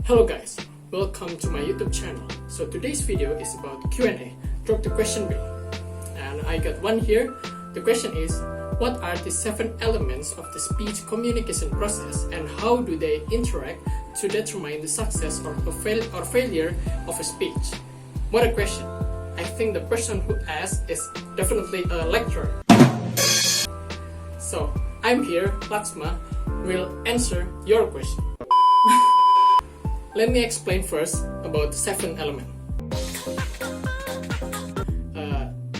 Hello guys, welcome to my YouTube channel. So today's video is about Q&A. Drop the question below. And I got one here. The question is, what are the 7 elements of the speech communication process and how do they interact to determine the success or failure of a speech? What a question. I think the person who asked is definitely a lecturer. So I'm here, Laksma, will answer your question. Let me explain first about the 7 elements.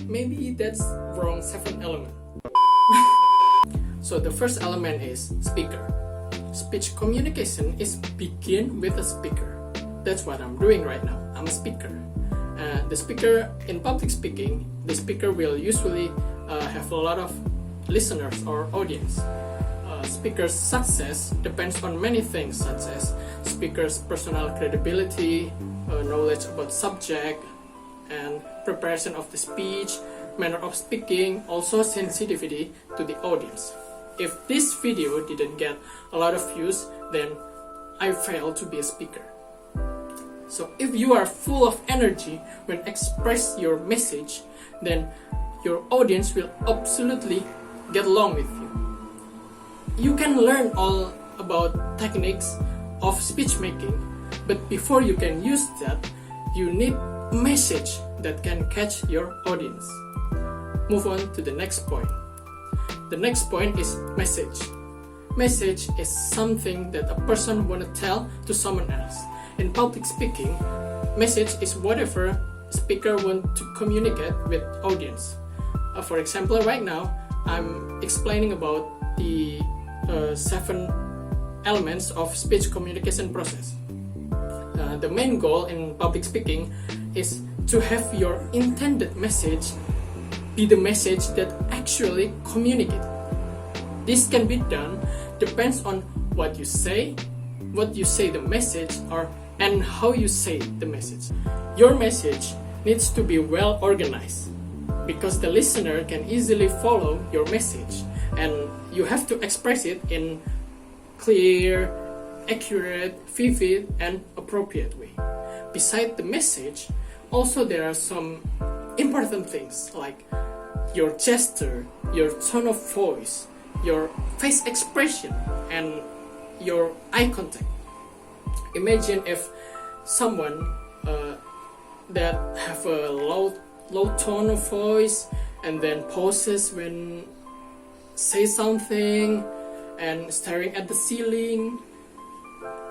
Maybe that's wrong 7 element. So the first element is speaker. Speech communication is begin with a speaker. That's what I'm doing right now. I'm a speaker. The speaker in public speaking, the speaker will usually have a lot of listeners or audience. Speaker's success depends on many things such as speaker's personal credibility, knowledge about subject, and preparation of the speech, manner of speaking, also sensitivity to the audience. If this video didn't get a lot of views, then I failed to be a speaker. So if you are full of energy when express your message, then your audience will absolutely get along with you. You can learn all about techniques of speech making, but before you can use that, you need a message that can catch your audience. Move on to the next point. The next point is message. Message is something that a person want to tell to someone else. In public speaking, message is whatever speaker want to communicate with audience. For example, right now, I'm explaining about the 7 elements of speech communication process. The main goal in public speaking is to have your intended message be the message that actually communicate. This can be done depends on what you say the message or and how you say the message. Your message needs to be well organized because the listener can easily follow your message, and you have to express it in clear, accurate, vivid, and appropriate way. Besides the message, also there are some important things like your gesture, your tone of voice, your face expression, and your eye contact. Imagine if someone that have a low tone of voice and then pauses when say something and staring at the ceiling,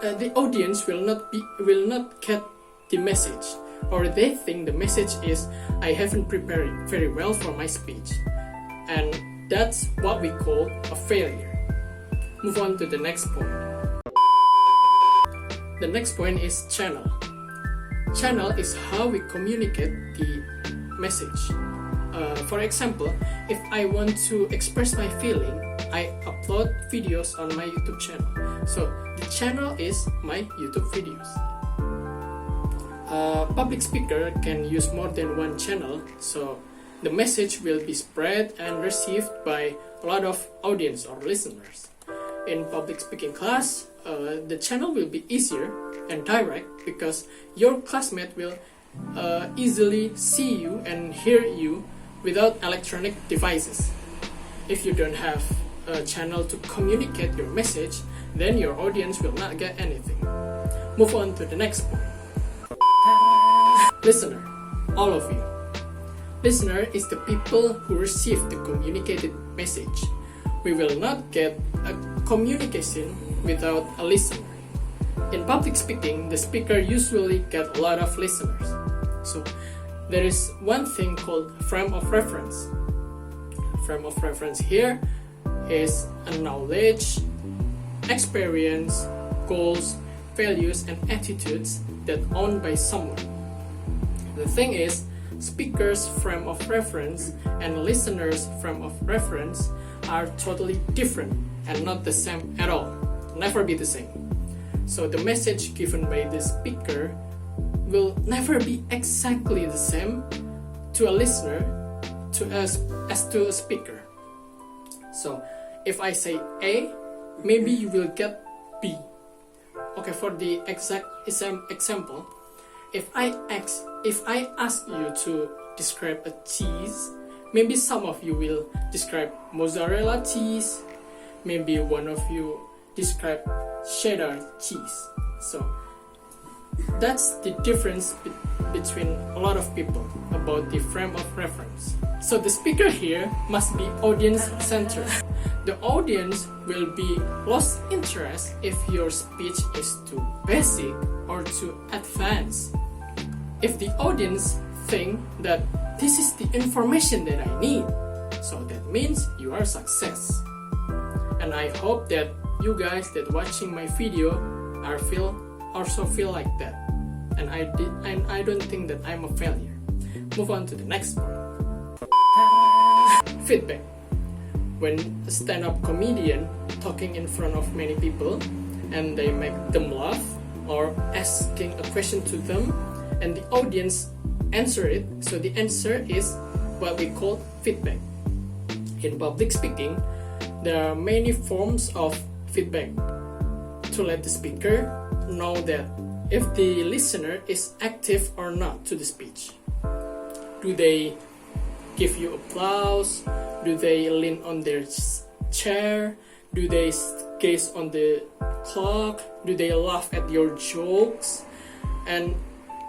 the audience will not get the message, or they think the message is I haven't prepared very well for my speech, and that's what we call a failure. Move on to the next point. The next point is channel. Channel is how we communicate the message. For example, if I want to express my feeling, I upload videos on my YouTube channel. So the channel is my YouTube videos. Public speaker can use more than one channel, so the message will be spread and received by a lot of audience or listeners. In public speaking class, the channel will be easier and direct because your classmate will easily see you and hear you without electronic devices. If you don't have a channel to communicate your message, then your audience will not get anything. Move on to the next point. Listener, all of you. Listener is the people who receive the communicated message. We will not get a communication without a listener. In public speaking, the speaker usually get a lot of listeners. So there is one thing called frame of reference. Frame of reference here is a knowledge, experience, goals, values, and attitudes that owned by someone. The thing is, speaker's frame of reference and listener's frame of reference are totally different and not the same at all. Never be the same. So the message given by the speaker will never be exactly the same to a listener as to a speaker. So if I say A, maybe you will get B. Okay, for the exact example, if I ask you to describe a cheese, maybe some of you will describe mozzarella cheese, maybe one of you describe cheddar cheese. So that's the difference between a lot of people about the frame of reference. So the speaker here must be audience-centered. The audience will be lost interest if your speech is too basic or too advanced. If the audience think that this is the information that I need, so that means you are a success. And I hope that you guys that watching my video also feel like that. And I don't think that I'm a failure. Move on to the next point. Feedback. When a stand-up comedian talking in front of many people and they make them laugh or asking a question to them and the audience answer it, so the answer is what we call feedback. In public speaking, there are many forms of feedback to let the speaker know that if the listener is active or not to the speech. Do they give you applause? Do they lean on their chair? Do they gaze on the clock? Do they laugh at your jokes? And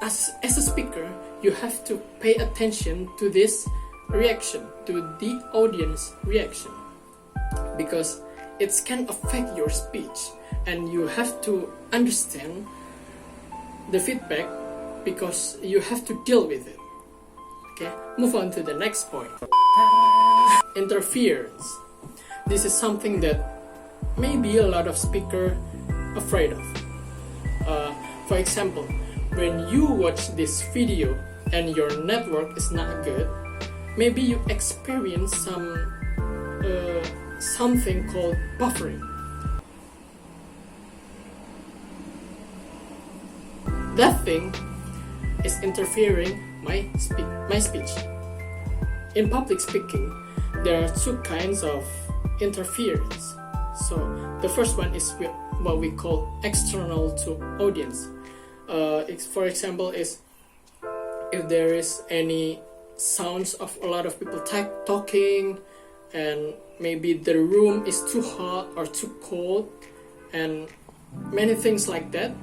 as a speaker, you have to pay attention to this reaction, to the audience reaction, because it can affect your speech, and you have to understand the feedback because you have to deal with it. Okay, move on to the next point. Interference. This is something that maybe a lot of speakers afraid of. For example, when you watch this video and your network is not good, maybe you experience something called buffering. That thing is interfering my speech. In public speaking, there are two kinds of interference. So the first one is what we call external to audience. For example, is if there is any sounds of a lot of people talking, and maybe the room is too hot or too cold, and many things like that.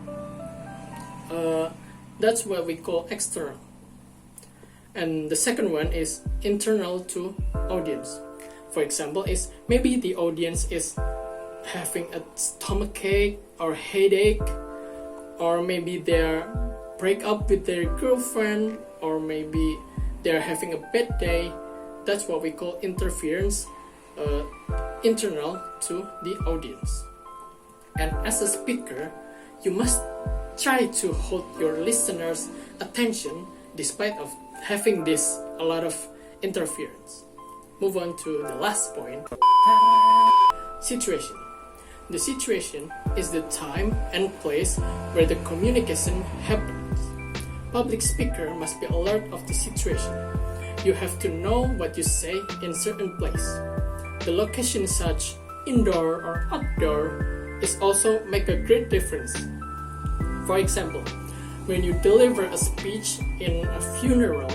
That's what we call external. And the second one is internal to audience. For example, is maybe the audience is having a stomachache or headache, or maybe they're break up with their girlfriend, or maybe they're having a bad day. That's what we call interference, internal to the audience. And as a speaker, you must try to hold your listeners' attention despite of having a lot of interference. Move on to the last point. Situation. The situation is the time and place where the communication happens. Public speaker must be alert of the situation. You have to know what you say in certain place. The location such indoor or outdoor is also make a great difference. For example, when you deliver a speech in a funeral,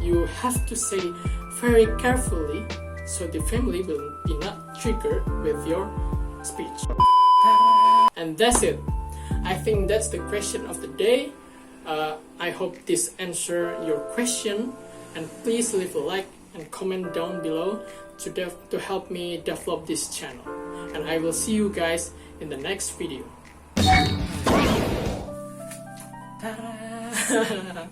you have to say very carefully so the family will be not triggered with your speech. And that's it. I think that's the question of the day. I hope this answer your question, and please leave a like and comment down below to help me develop this channel. And I will see you guys in the next video. Ta-da!